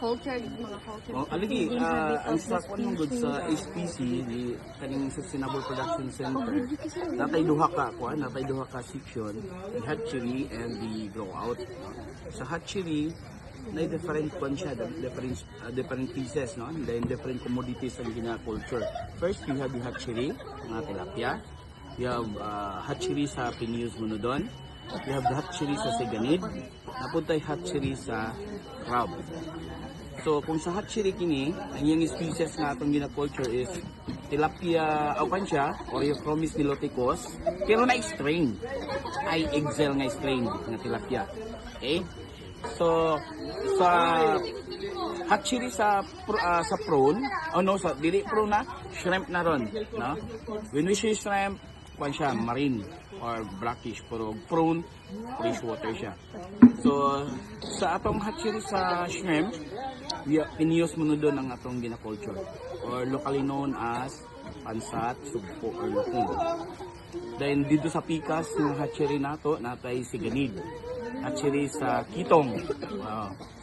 Culture, mga culture. Oh, aligi, ang sa kung good sa HPC, di kaning Sustainable Production Center, natay duha ka section, the hatchery and the grow out. No? Sa hatchery, na different kwan siya, different pieces, no? Then different commodities ang gina-culture. First, you have the hatchery, mga tilapia. You have hatchery sa Pineus Monodon. You have the hatchery sa Siganid. Napuntay hatchery sa crab. So kung sa hatchery kini, ang yung species nga atong gina-culture is tilapia siya, Oreochromis niloticus, pero na-strain. Ay excel nga strain nga tilapia. Okay? So sa hatchery sa prawn, sa dili prawn na shrimp na ron, no? When we say shrimp, siya marine or brackish, pero prawn freshwater siya. So sa atong hatchery sa shrimp, Pineus Monodon ang atong gina-culture, or locally known as pansat, sugpo, or lukong. Then dito sa pikas ng hatchery nato, natay Siganid. Hatchery sa Kitong.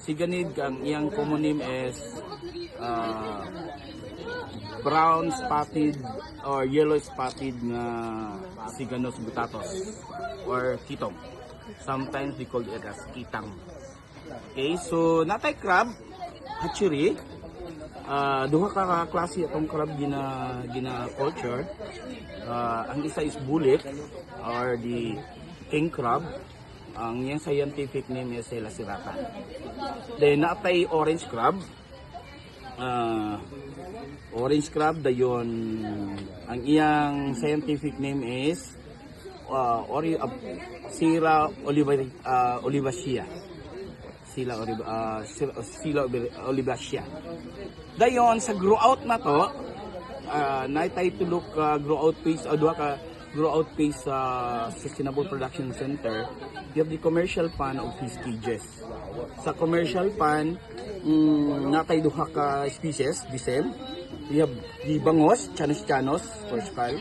Siganid, ang iyang common name is brown spotted or yellow spotted na Siganus butatos or Kitong. Sometimes we call it as Kitang. Okay, so natay crab hatchery. Duha ka klase atong crab gina culture. Ang isa is bullet or the king crab. Ang iyang scientific name is Lacerata. Then natay orange crab. Orange crab dayon ang iyang scientific name is Sila olivacea. Sila olivacea. Dayon sa grow out na to, naitay tulok grow out phase o duha ka grow out phase sa Sustainable Production Center. You have the commercial pan of fish cages. Sa commercial pan, natay duha ka species, the same. We have the bangos, chanos for skull.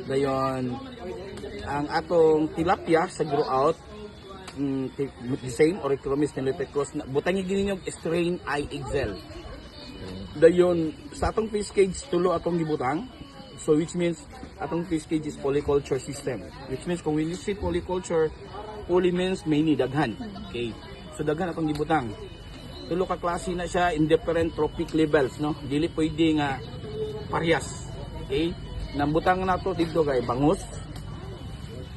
Dayon ang atong tilapia sa grow out, the same, Oreochromis niloticus. Butangi gini yung strain I excel. Dayon sa atong fish cage tulo atong gibutang. So which means atong fish cage is polyculture system. Which means kung when you say polyculture, poly means many, daghan. Okay. So daghan atong gibutang. Tulo ka klase na siya in different trophic levels, no? Dili pwede nga parehas. Okay? Nambutang na to dito kay bangus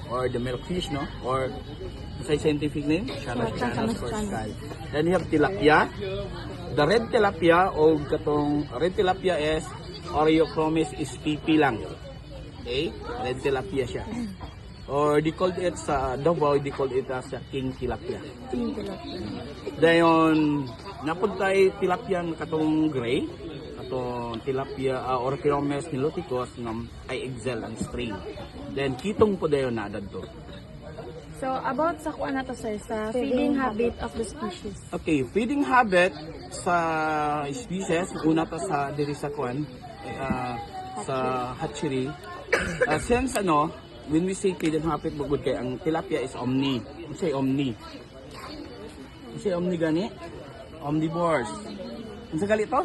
or the milkfish, no? Or sa scientific name, Chanos for skull. Then you have tilapia. The red tilapia o katong red tilapia is Oreochromis spp lang. Okay? Red tilapia siya. Or they called it sa Davao, they called it as a king tilapia. King tilapia. Dayon napuntay tilapia katong gray, katong tilapia Oreochromis niloticus ngam ay excel ang strain. Then kitong po dayon na dadto. So, about sa kuan na to, sir, sa feeding habit of the species. Okay, feeding habit sa species, una to sa diri sa kuan, sa hatchery. Since when we say feeding habit, bugod kay ang tilapia is omni. Say omni. Say omni gani? Omnivores. Unsa gali to?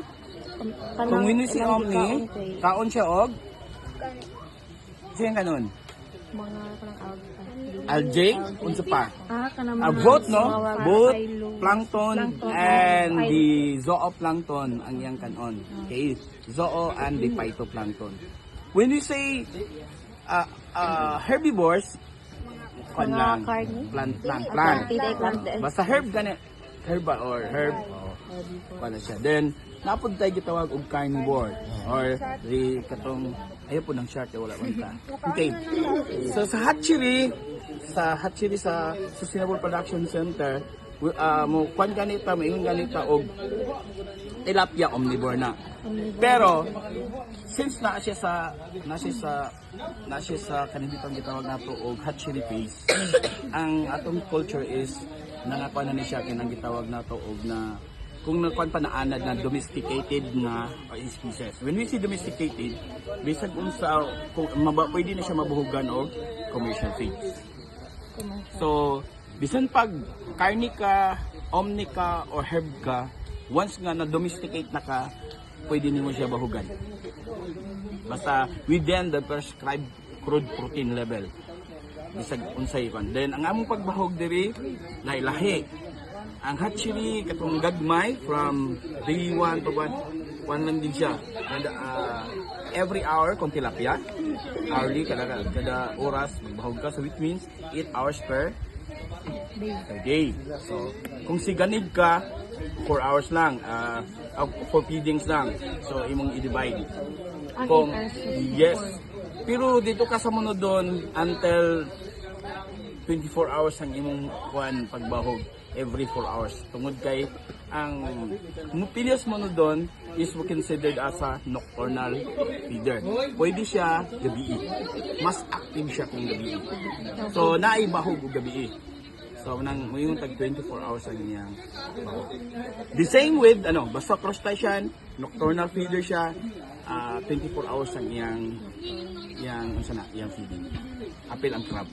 Kung when we say omni, kaon siya og siya kanon. Mga kanang Algae, unsa pa? kanang Both, no? Both plankton and the zooplankton ang iyang kanon. Okay, zoo and the phytoplankton. When we say herbivores, Mga plant. Basta herb gani, herb or herb. Pala siya. Then napud tayo gitawag og carnivore or the katong ayo po ng chart wala man ta. Okay. So sa hatchery sa Sustainable Production Center, mo kwan ganita, maingon ganita og tilapia omnivore na. Pero since na siya sa kanibitang gitawag nato og hatchery phase, ang atong culture is nangakuan na ni siya kinang gitawag nato og na kung nakuan pa naanad na domesticated na species. When we say domesticated, bisag unsa kung pwede na siya mabuhugan og commercial feeds. So bisan pag karne ka, omni ka, or herb ka, Once nga na-domesticate na ka, pwede nimo siya bahugan. Basta within the prescribed crude protein level. Bisag unsay kon. Then ang among pagbahog diri lahi-lahi. Ang hatchery katong gagmay from day 1 to 1 lang din siya. And, every hour kung tilapia. Hourly kada oras magbahog ka, so it means 8 hours per day. So kung siganid ka 4 hours lang, 4 feedings lang. So imong i-divide. Ang Kung 8 hours. yes. Pero dito ka sa monodon until 24 hours ang imong kuan pagbahog every 4 hours. Tungod kay ang Pileus monodon is considered as a nocturnal feeder. Pwede siya gabi. Mas active siya kung gabi. So naibahog og gabi. So nang yung tag 24 hours ang iyang bahog. The same with basta crustacean, nocturnal feeder siya. 24 hours ang iyang feeding. Apil ang crab.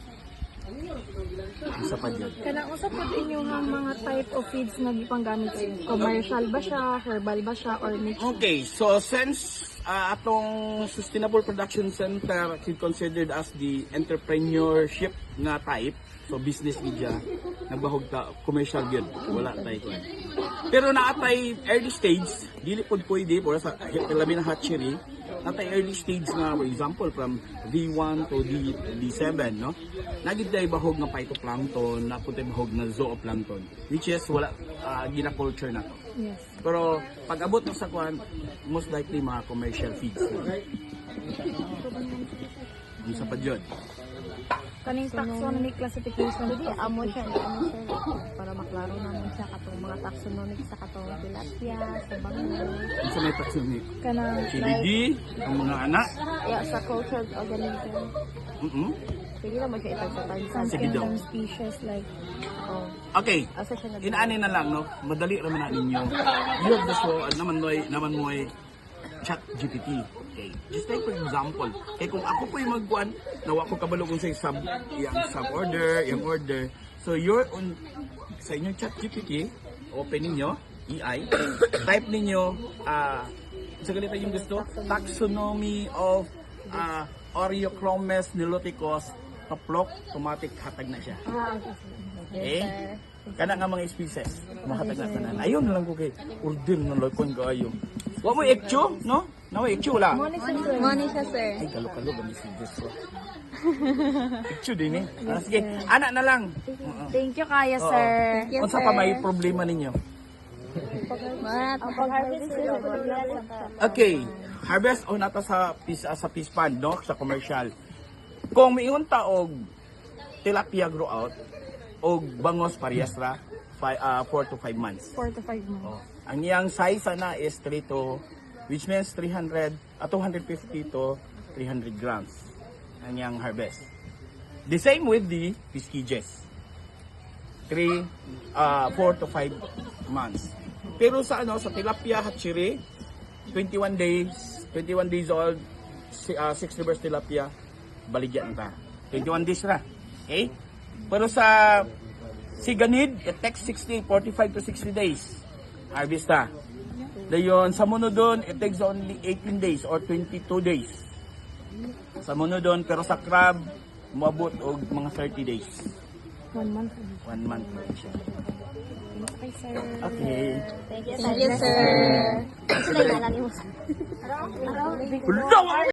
Isa pa dyan. Kanang usap po inyo nga mga type of feeds na gipanggamit. Commercial ba siya, herbal ba siya, or mixed? Okay, so since atong Sustainable Production Center is considered as the entrepreneurship nga type, so business media, nagbahog ta commercial gyud, wala tay ko. Pero naatay early stage, dili pod pwede para sa labi na hatchery, natay early stage nga, for example from D1 to D7, no? Nagid tay bahog nga phytoplankton, naputay bahog na zooplankton, which is wala gina-culture na to. Yes. Pero pag abot mo sa kwan, most likely mga commercial feeds. Yung sa padyon. Kaning taxonomic classification. Hindi, amo siya, para maklaro namin siya katong mga taxonomic sa katong tilapia, sa bangin, Yung sa may taxonomic. Kanang CBD, ang mga anak. sa cultured organism. Pwede naman siya itagtatag sa Sige daw. kingdom species like oh, Okay, asa siya nag- inaani na lang, no? Madali raman na ninyo. You have the show, naman mo ay chat GPT. Okay. Just like for example, kung ako po yung magkuhan, nawa ko kabalo kung sa sub-order, yung order. So you're on, sa inyong chat GPT, open ninyo, EI, type ninyo, sa ganito yung gusto, taxonomy of Oreochromes niloticus, taplok, automatic hatag na siya. Okay? Kana nga mga species, mahatag na tanan. Ayun na lang ko kay order na lakon kaayo. Wa mo ekcho, no? Na ekcho wala. Money siya, sir. Ay kalo-kalo gami si Destro. Ekcho din eh. Sige, anak na lang. thank you kaya Oo. sir. Yes, Unsa pa may problema ninyo? Ang pag-harvest sir, Okay, harvest o nata sa fish pond, no? Sa commercial. Kung miingon ta og tilapia grow out og bangos parehas ra 4 to 5 months. 4 to 5 months. Oh. Ang iyang size sana is 3 to, which means 250 to 300 grams ang iyang harvest. The same with the Pisciges. 4 to 5 months. Pero sa sa tilapia hatchery, 21 days old, 6 reverse tilapia, baligyan ta. 21 days na. Okay? Pero sa siganid, it takes 45 to 60 days. Harvest na. Dayon, sa monodon, it takes only 18 days or 22 days. Sa monodon, pero sa crab, umabot og mga 30 days. 1 month. 1 month na siya. Okay sir. Okay. Thank you, sir. Sila yung nalali mo. Hello!